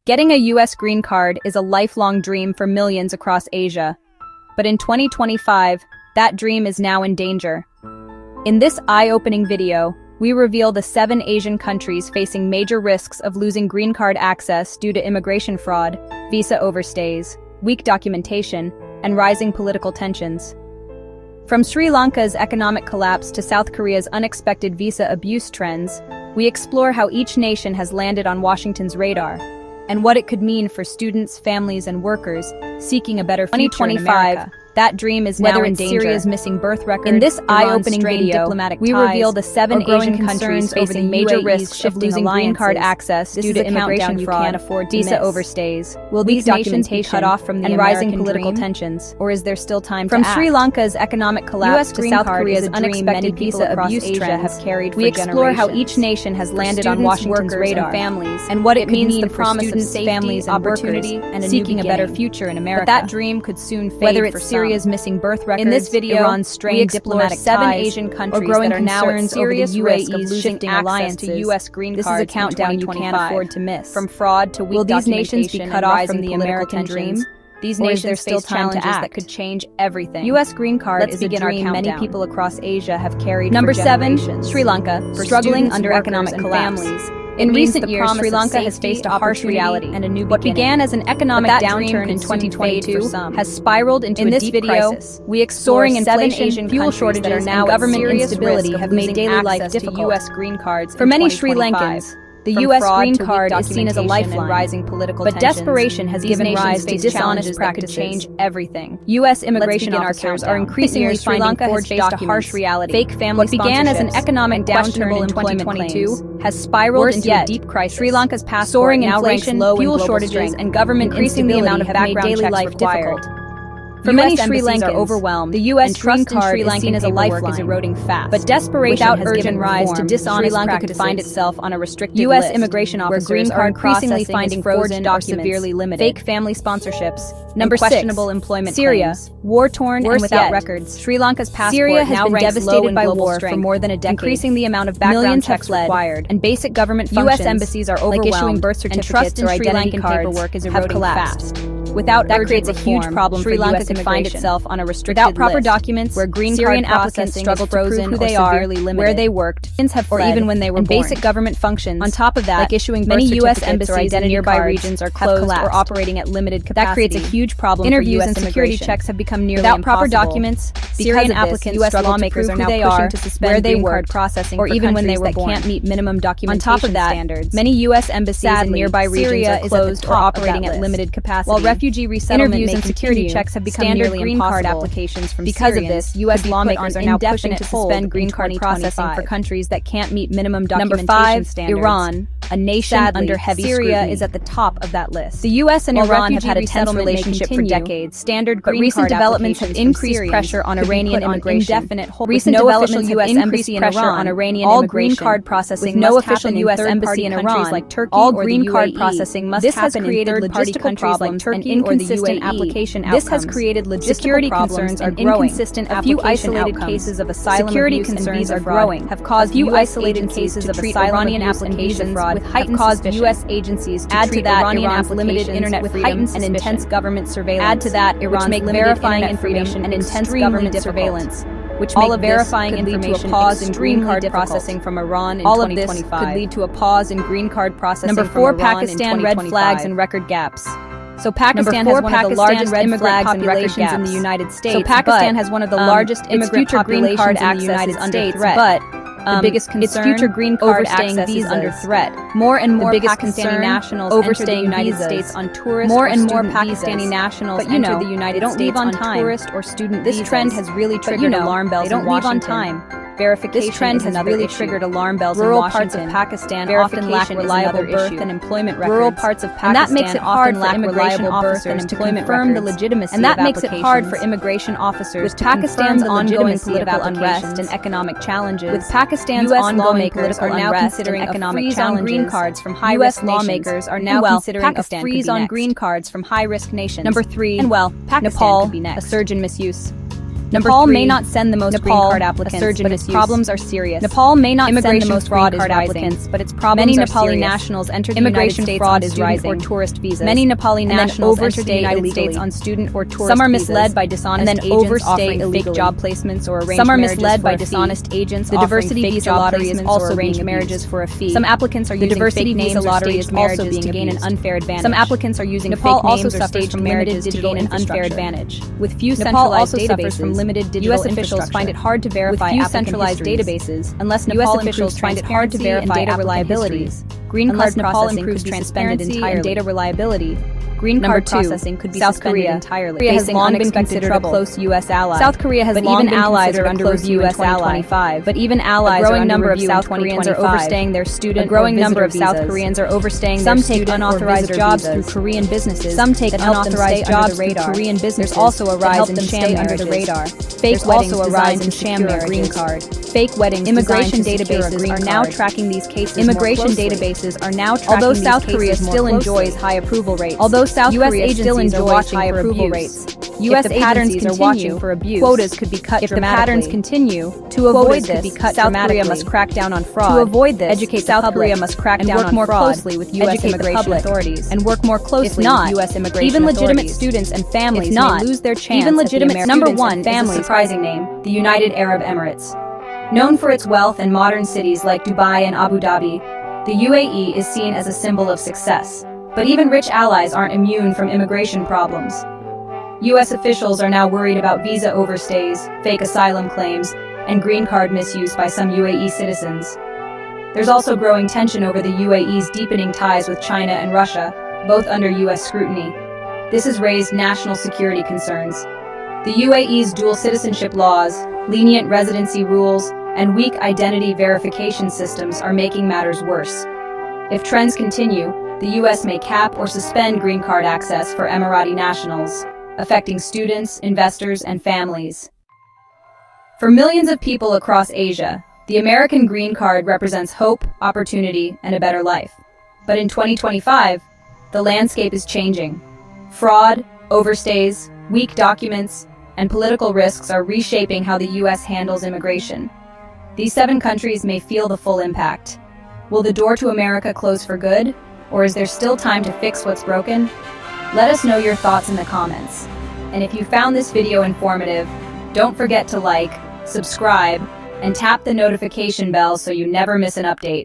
Getting a U.S. green card is a lifelong dream for millions across Asia. But in 2025, that dream is now in danger. In this eye-opening video, we reveal the 7 Asian countries facing major risks of losing green card access due to immigration fraud, visa overstays, weak documentation, and rising political tensions. From Sri Lanka's economic collapse to South Korea's unexpected visa abuse trends, we explore how each nation has landed on Washington's radar, and what it could mean for students, families, and workers seeking a better future in America. That dream is now in danger. Syria's missing birth record. In this eye-opening video, we reveal the 7 Asian countries facing major risks of losing green card access due to immigration fraud, visa overstays. Will these nations be cut off from the rising political tensions, or is there still time to act? From Sri Lanka's economic collapse to South Korea's unexpected visa abuse trends, we explore how each nation has landed on Washington's radar, families, and what it means for students, families, and workers seeking a better future in America. But that dream could soon fade for some. Syria's missing birth records, in this video, Iran's strained diplomatic 7 Asian countries that are now at serious risk of losing access to U.S. green cards. This is a countdown you can't afford to miss. From fraud to weak documentation, will these nations be cut off from the American dream? These nations face challenges that could change everything. U.S. green card is a dream many people across Asia have carried for generations. Number 7, Sri Lanka, struggling under economic collapse. In recent years, Sri Lanka has faced a harsh reality and a new beginning. What began as an economic downturn in 2022 has spiraled into a deep crisis. We explore soaring inflation, fuel shortages, and government instability have made daily life difficult. U.S. green cards for many Sri Lankans, the U.S. green card is seen as a lifeline, rising political but desperation has given rise to dishonest practices. Change everything. U.S. immigration officers are increasingly Sri Lanka has faced a harsh reality. Fake family sponsorships. What began as an economic downturn in 2022 has spiraled into a deep crisis. Sri Lanka's soaring inflation, fuel shortages, and government increasing the amount of background daily life difficult. For many Sri Lankans are overwhelmed. The U.S. green card is seen as a lifeline, is eroding fast. But desperation has given rise to dishonest Sri Lanka could find itself on a restricted U.S. immigration officers green card are increasingly finding frozen or severely limited. Fake family sponsorships. Number 6, questionable employment Syria, war-torn and without records. Sri Lanka's passport Syria has been devastated by war for more than a decade, increasing the amount of background checks required, and basic government functions, U.S. embassies are overwhelmed, like issuing birth certificates or identity paperwork is eroding fast. Without that creates a huge problem Sri Lanka could find itself on a restricted without proper documents where green Syrian applicants struggle to prove who they are, where they worked, or even when they were born. Basic government functions. On top of that, like issuing many U.S. embassies in nearby regions are closed or operating at limited capacity. That creates a huge problem for U.S. and security checks have become nearly impossible. Without proper documents, Syrian applicants U.S. lawmakers are now pushing to suspend green card processing or even when they were born. Can't meet minimum documentation standards. Many U.S. embassies in nearby regions are closed or operating at limited capacity. While refugee resettlement interviews and security checks have become nearly green card applications from because of this, U.S. lawmakers are now pushing to suspend green card processing for countries that can't meet minimum documentation standards. Iran, a nation under heavy scrutiny. Syria is at the top of that list. The U.S. and Iran have had a tense relationship for decades. Standard green recent developments have increased pressure on Iranian immigration. Indefinite hold. Recent developments have increased pressure on Iranian all green card processing. No official U.S. embassy in Iran, like Turkey all green card processing must happen in third-party countries like Turkey or the UAE. Application outcomes. This has created logistical problems and inconsistent application cases of asylum security concerns are growing. Have caused few isolated cases of asylum application fraud with heightened caused U.S. agencies to add to that Iran's limited internet freedom and intense government surveillance. Add to that Iran's limited verifying information and intense government surveillance, which all of verifying information pause in green card processing from Iran in 2025. All of this could lead to a pause in green card processing. Number 4, Pakistan red flags and record gaps. So Pakistan has one of the largest immigrant populations in the United States. So Pakistan has one of the largest immigrant populations in the United States, but the biggest concern, its future green card access is under threat. More and more Pakistani nationals overstaying the United States on tourist more and more Pakistani nationals enter the United States on tourist or student visas. This trend has really triggered alarm bells in Washington. They don't leave on time. Verification this trend has really triggered alarm bells in Washington. Rural parts of Pakistan often lack reliable birth and employment records. Rural parts of Pakistan and that makes it hard for immigration officers to confirm the legitimacy and that makes it hard for immigration officers with Pakistan's ongoing political unrest and economic challenges. With Pakistan's ongoing political are now considering economic challenges. On green cards from high-risk lawmakers are now considering a freeze on green cards from high-risk nations. Number 3, Nepal, a surge in misuse. Nepal may not send the most green card applicants, but its problems are serious. Nepal may not send the most green card applicants, but its problems are serious. Many Nepali nationals enter the United States on student or tourist visas. Many Nepali nationals overstay the United States on student or tourist visas. Some are misled by dishonest agents offering fake job placements or arranged marriages. Some are misled by dishonest agents. The diversity visa lottery is also arranged marriages for a fee. Some applicants are using fake names or staged marriages to gain an unfair advantage. Some applicants are using fake names or staged marriages to gain an unfair advantage. With few centralized databases, limited digital U.S. officials find it hard to verify centralized databases, unless U.S. officials find it hard to verify data reliability. Green card processing could be suspended entirely. Data reliability. Green card processing could be suspended entirely. Korea has long been considered a close U.S. ally. South Korea has long been allies are under review U.S. ally. But even allies are under review. A growing number of South Koreans are overstaying their student. A growing number of South Koreans are overstaying their student. Some take unauthorized jobs through Korean businesses. Some take unauthorized jobs through Korean businesses. There's also a rise in sham under the radar. Fake weddings designed to sham their green card. Fake weddings. Immigration databases are now tracking these cases. Immigration databases are now tracking. Although South Korea still enjoys high approval rates. Although South Korea still enjoys high approval rates. U.S. agencies are watching for abuse. Quotas could be cut dramatically. If the patterns continue, to avoid this, South Korea must crack down on fraud. To avoid this, educate South Korea must crack down on fraud. Work more closely with U.S. immigration authorities. And work more closely with U.S. immigration even legitimate students and families may lose their chance. Even legitimate number one family surprising name, the United Arab Emirates. Known for its wealth and modern cities like Dubai and Abu Dhabi, the UAE is seen as a symbol of success. But even rich allies aren't immune from immigration problems. U.S. officials are now worried about visa overstays, fake asylum claims, and green card misuse by some UAE citizens. There's also growing tension over the UAE's deepening ties with China and Russia, both under U.S. scrutiny. This has raised national security concerns. The UAE's dual citizenship laws, lenient residency rules, and weak identity verification systems are making matters worse. If trends continue, the U.S. may cap or suspend green card access for Emirati nationals, affecting students, investors, and families. For millions of people across Asia, the American green card represents hope, opportunity, and a better life. But in 2025, the landscape is changing. Fraud, overstays, weak documents, and political risks are reshaping how the U.S. handles immigration. These 7 countries may feel the full impact. Will the door to America close for good? Or is there still time to fix what's broken? Let us know your thoughts in the comments. And if you found this video informative, don't forget to like, subscribe, and tap the notification bell so you never miss an update.